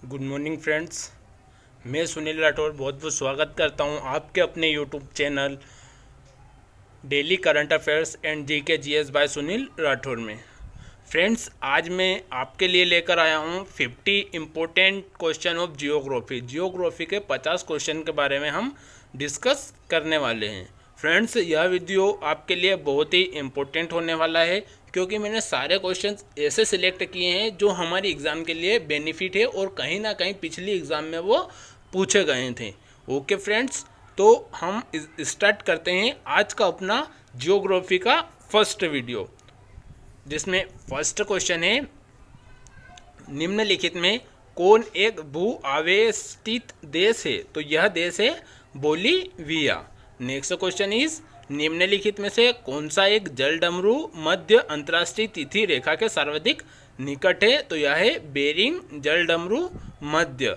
Good morning friends. मैं सुनील राठौर बहुत बहुत स्वागत करता हूं आपके अपने YouTube channel daily current affairs and GK GS bye Sunil Rathore में। फ्रेंड्स, आज मैं आपके लिए लेकर आया हूं 50 इम्पोर्टेंट क्वेश्चन ऑफ जियोग्राफी के 50 क्वेश्चन के बारे में हम डिस्कस करने वाले हैं। फ्रेंड्स, यह वीडियो आपके लिए बहुत ही इम्पोर्टेंट होने वाला है क्योंकि मैंने सारे क्वेश्चंस ऐसे सिलेक्ट किए हैं जो हमारी एग्ज़ाम के लिए बेनिफिट है और कहीं ना कहीं पिछली एग्ज़ाम में वो पूछे गए थे। ओके फ्रेंड्स, तो हम स्टार्ट करते हैं आज का अपना जियोग्राफी का फर्स्ट वीडियो, जिसमें फर्स्ट क्वेश्चन है निम्नलिखित में कौन एक भू आवेष्टित देश है? तो यह देश है बोलीविया। नेक्स्ट क्वेश्चन इज निम्नलिखित में से कौन सा एक जल डमरू मध्य अंतर्राष्ट्रीय तिथि रेखा के सर्वाधिक निकट है? तो यह है बेरिंग जल डमरू मध्य।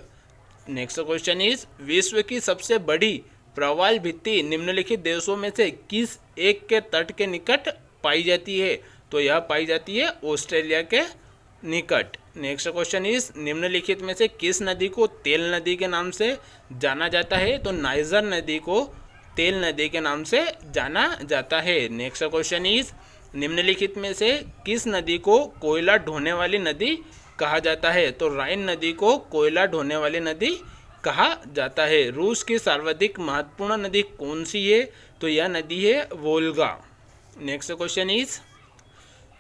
नेक्स्ट क्वेश्चन इज विश्व की सबसे बड़ी प्रवाल भित्ति निम्नलिखित देशों में से किस एक के तट के निकट पाई जाती है? तो यह पाई जाती है ऑस्ट्रेलिया के निकट। नेक्स्ट क्वेश्चन इज निम्नलिखित में से किस नदी को तेल नदी के नाम से जाना जाता है? तो नाइजर नदी को तेल नदी के नाम से जाना जाता है। नेक्स्ट क्वेश्चन इज निम्नलिखित में से किस नदी को कोयला ढोने वाली नदी कहा जाता है? तो राइन नदी को कोयला ढोने वाली नदी कहा जाता है। रूस की सर्वाधिक महत्वपूर्ण नदी कौन सी है? तो यह नदी है वोल्गा। नेक्स्ट क्वेश्चन इज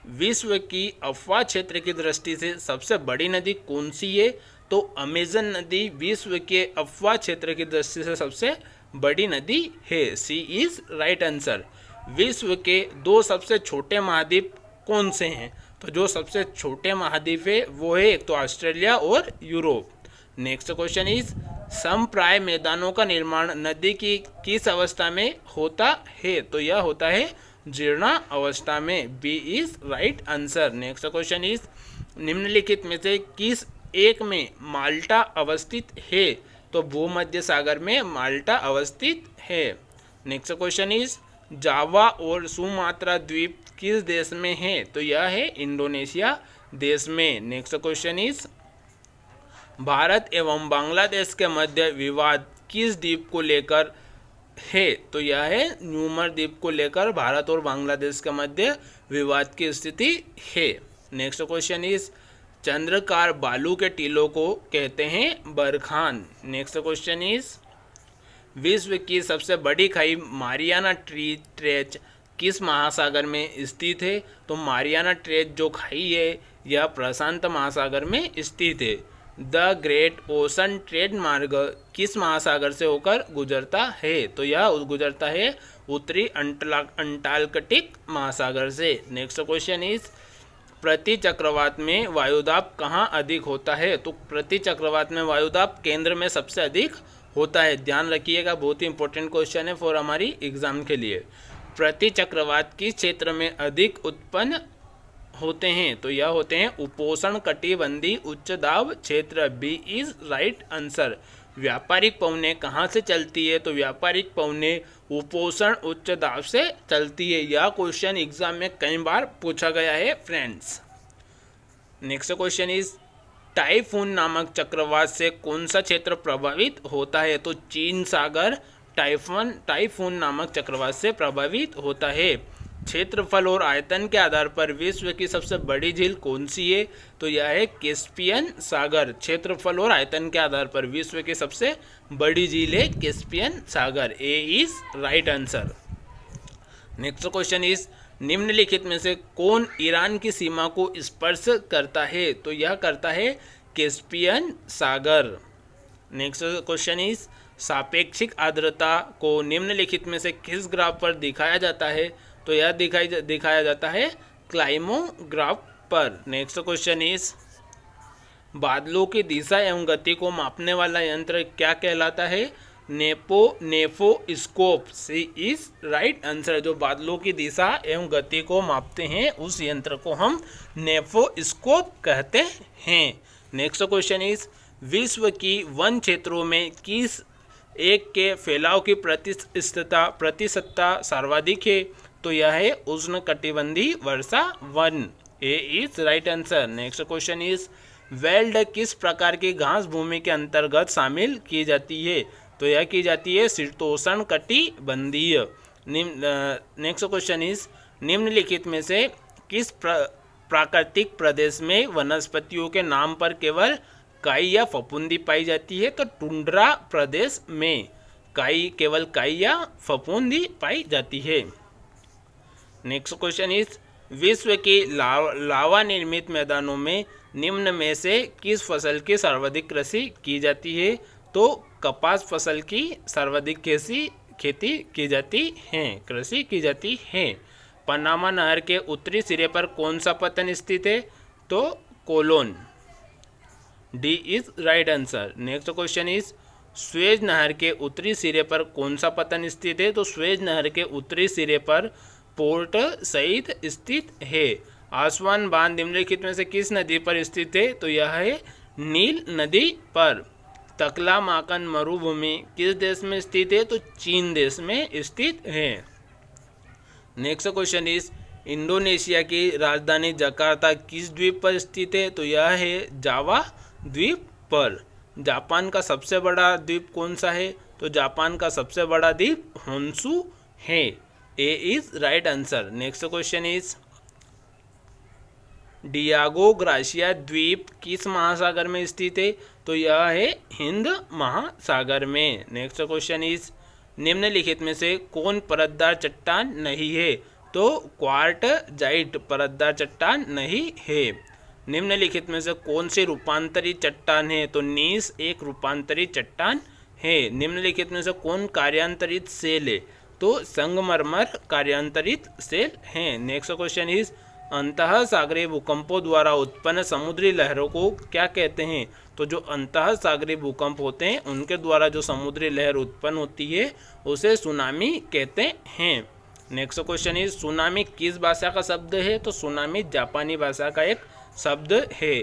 विश्व की अफवाह क्षेत्र की दृष्टि से सबसे बड़ी नदी कौन सी है? तो अमेजन नदी विश्व के अफवाह क्षेत्र की दृष्टि से सबसे बड़ी नदी है। सी इज राइट आंसर। विश्व के दो सबसे छोटे महाद्वीप कौन से हैं? तो जो सबसे छोटे महाद्वीप है वो है एक तो ऑस्ट्रेलिया और यूरोप। नेक्स्ट क्वेश्चन इज समप्राय मैदानों का निर्माण नदी की किस अवस्था में होता है? तो यह होता है जीर्ण अवस्था में। B is right answer. Next question is निम्नलिखित में से किस एक में माल्टा अवस्थित है? तो भूमध्य सागर में माल्टा अवस्थित है। नेक्स्ट क्वेश्चन इज जावा और सुमात्रा द्वीप किस देश में है? तो यह है इंडोनेशिया देश में। नेक्स्ट क्वेश्चन इज भारत एवं बांग्लादेश के मध्य विवाद किस द्वीप को लेकर है? तो यह है न्यूमर द्वीप को लेकर भारत और बांग्लादेश के मध्य विवाद की स्थिति है। नेक्स्ट क्वेश्चन इज चंद्रकार बालू के टीलों को कहते हैं बरखान। नेक्स्ट क्वेश्चन इज विश्व की सबसे बड़ी खाई मारियाना ट्रेंच किस महासागर में स्थित है? तो मारियाना ट्रेंच जो खाई है यह प्रशांत महासागर में स्थित है। द ग्रेट ओशन ट्रेड मार्ग किस महासागर से होकर गुजरता है? तो यह गुजरता है उत्तरी अंटार्कटिक महासागर से। नेक्स्ट क्वेश्चन इज प्रति चक्रवात में वायुदाब कहाँ अधिक होता है? तो प्रति चक्रवात में वायुदाब केंद्र में सबसे अधिक होता है। ध्यान रखिएगा, बहुत ही इंपॉर्टेंट क्वेश्चन है फॉर हमारी एग्जाम के लिए। प्रति चक्रवात किस क्षेत्र में अधिक उत्पन्न होते हैं? तो यह होते हैं उपोष्ण कटिबंधीय उच्च दाब क्षेत्र। B is right answer. व्यापारिक पवने कहाँ से चलती है? तो व्यापारिक पवने उपोष्ण उच्च दाब से चलती है। यह क्वेश्चन एग्जाम में कई बार पूछा गया है friends. Next question is typhoon नामक चक्रवात से कौन सा क्षेत्र प्रभावित होता है? तो चीन सागर टाइफून नामक चक्रवात से प्रभावित होता है। क्षेत्रफल और आयतन के आधार पर विश्व की सबसे बड़ी झील कौन सी है? तो यह है कैस्पियन सागर। क्षेत्रफल और आयतन के आधार पर विश्व की सबसे बड़ी झील है Caspian Sagar. A is right answer. Next question is निम्नलिखित में से कौन ईरान की सीमा को स्पर्श करता है? तो यह करता है Caspian Sagar. Next question is सापेक्षिक आर्द्रता को निम्नलिखित में से किस ग्राफ पर दिखाया जाता है? तो यह दिखाया जाता है क्लाइमोग्राफ पर। नेक्स्ट क्वेश्चन इज बादलों की दिशा एवं गति को मापने वाला यंत्र क्या कहलाता है? Nephoscope. C is right answer. जो बादलों की दिशा एवं गति को मापते हैं उस यंत्र को हम नेफोस्कोप कहते हैं। नेक्स्ट क्वेश्चन इज विश्व की वन क्षेत्रों में किस एक के फैलाव की प्रतिशतता सर्वाधिक है? तो यह है उष्णकटिबंधीय वर्षा वन। A is right answer. Next question is veld किस प्रकार की घास भूमि के अंतर्गत शामिल की जाती है? तो यह की जाती है शीतोष्ण कटिबंधीय। नेक्स्ट क्वेश्चन इज निम्नलिखित में से किस प्राकृतिक प्रदेश में वनस्पतियों के नाम पर केवल काई या फफूंदी पाई जाती है? तो टुंड्रा प्रदेश में केवल काई या फफूंदी पाई जाती है। नेक्स्ट क्वेश्चन इज विश्व के लावा निर्मित मैदानों में निम्न में से किस फसल की सर्वाधिक कृषि की जाती है? तो कपास फसल की सर्वाधिक खेती की जाती है, कृषि की जाती है। पनामा नहर के उत्तरी सिरे पर कौन सा पतन स्थित है? तो Colon. D is right answer. Next question is Suez नहर के उत्तरी सिरे पर कौन सा पतन स्थित है? तो स्वेज नहर के उत्तरी सिरे पर पोर्ट सईद स्थित है। आसवान बांध निम्नलिखित में से किस नदी पर स्थित है? तो यह है नील नदी पर। तकलामाकन मरुभूमि किस देश में स्थित है? तो चीन देश में स्थित है। नेक्स्ट क्वेश्चन इज इंडोनेशिया की राजधानी जकार्ता किस द्वीप पर स्थित है? तो यह है जावा द्वीप पर। जापान का सबसे बड़ा द्वीप कौन सा है? तो जापान का सबसे बड़ा द्वीप होन्शु है। A is right answer. Next question is Diego Garcia द्वीप किस महासागर में स्थित है? तो यह है हिंद महासागर में। नेक्स्ट क्वेश्चन इज निम्नलिखित में से कौन परतदार चट्टान नहीं है? तो क्वार्टजाइट परतदार चट्टान नहीं है। निम्नलिखित में से कौन सी रूपांतरित चट्टान है? तो नीस एक रूपांतरित चट्टान है। निम्नलिखित में से कौन कार्यांतरित सेल है? तो संगमरमर कार्यांतरित सेल हैं। नेक्स्ट क्वेश्चन इज अंतः सागरीय भूकंपों द्वारा उत्पन्न समुद्री लहरों को क्या कहते हैं? तो जो अंतः सागरीय भूकंप होते हैं उनके द्वारा जो समुद्री लहर उत्पन्न होती है उसे सुनामी कहते हैं। नेक्स्ट क्वेश्चन इज सुनामी किस भाषा का शब्द है? तो सुनामी जापानी भाषा का एक शब्द है।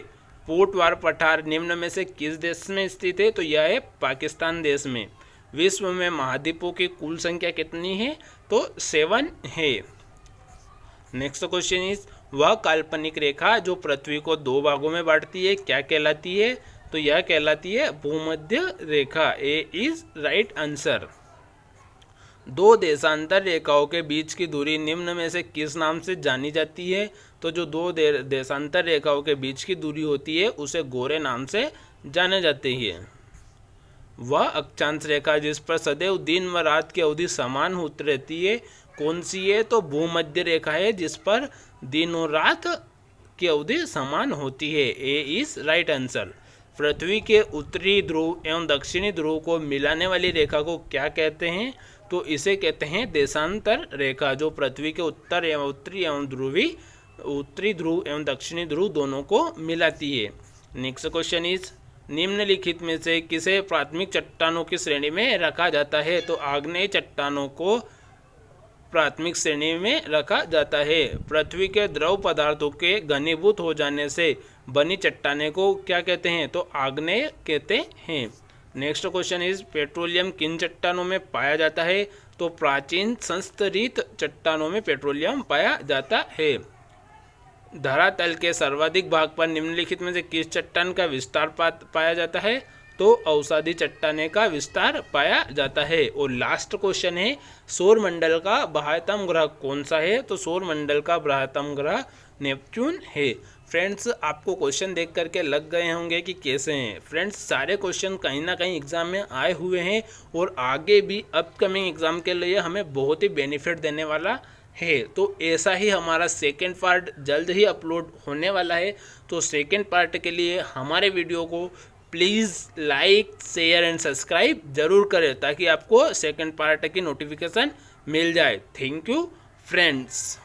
पोर्टवार पठार निम्न में से किस देश में स्थित है? तो यह है पाकिस्तान देश में। विश्व में महाद्वीपों की कुल संख्या कितनी है? तो 7 है। नेक्स्ट क्वेश्चन इज वह काल्पनिक रेखा जो पृथ्वी को 2 भागों में बांटती है क्या कहलाती है? तो यह कहलाती है भूमध्य रेखा। ए इज राइट आंसर। 2 देशांतर रेखाओं के बीच की दूरी निम्न में से किस नाम से जानी जाती है? तो जो 2 देशांतर रेखाओं के बीच की दूरी होती है उसे गोरे नाम से जाने जाती है। वह अक्षांश रेखा जिस पर सदैव दिन व रात की अवधि समान होती रहती है कौन सी है? तो भूमध्य रेखा है जिस पर दिन और रात की अवधि समान होती है। A is right answer. पृथ्वी के उत्तरी ध्रुव एवं दक्षिणी ध्रुव को मिलाने वाली रेखा को क्या कहते हैं? तो इसे कहते हैं देशांतर रेखा, जो पृथ्वी के उत्तर एवं उत्तरी ध्रुव एवं दक्षिणी ध्रुव दोनों को मिलाती है। नेक्स्ट क्वेश्चन इज निम्नलिखित में से किसे प्राथमिक चट्टानों की श्रेणी में रखा जाता है? तो आग्नेय चट्टानों को प्राथमिक श्रेणी में रखा जाता है। पृथ्वी के द्रव पदार्थों के घनीभूत हो जाने से बनी चट्टाने को क्या कहते हैं? तो आग्नेय कहते हैं। नेक्स्ट क्वेश्चन इज पेट्रोलियम किन चट्टानों में पाया जाता है? तो प्राचीन संस्तरित चट्टानों में पेट्रोलियम पाया जाता है। धरातल के सर्वाधिक भाग पर निम्नलिखित में से किस चट्टान का विस्तार पाया जाता है? तो औषधि चट्टाने का विस्तार पाया जाता है। और लास्ट क्वेश्चन है सौरमंडल का बाह्यतम ग्रह कौन सा है? तो सौरमंडल का बाह्यतम ग्रह नेपच्यून है। फ्रेंड्स, आपको क्वेश्चन देख करके लग गए होंगे कि कैसे हैं। फ्रेंड्स, सारे क्वेश्चन कहीं ना कहीं एग्जाम में आए हुए हैं और आगे भी अपकमिंग एग्जाम के लिए हमें बहुत ही बेनिफिट देने वाला है। तो ऐसा ही हमारा सेकेंड पार्ट जल्द ही अपलोड होने वाला है। तो सेकेंड पार्ट के लिए हमारे वीडियो को please like, share and subscribe जरूर करें ताकि आपको सेकेंड पार्ट की नोटिफिकेशन मिल जाए। Thank you friends.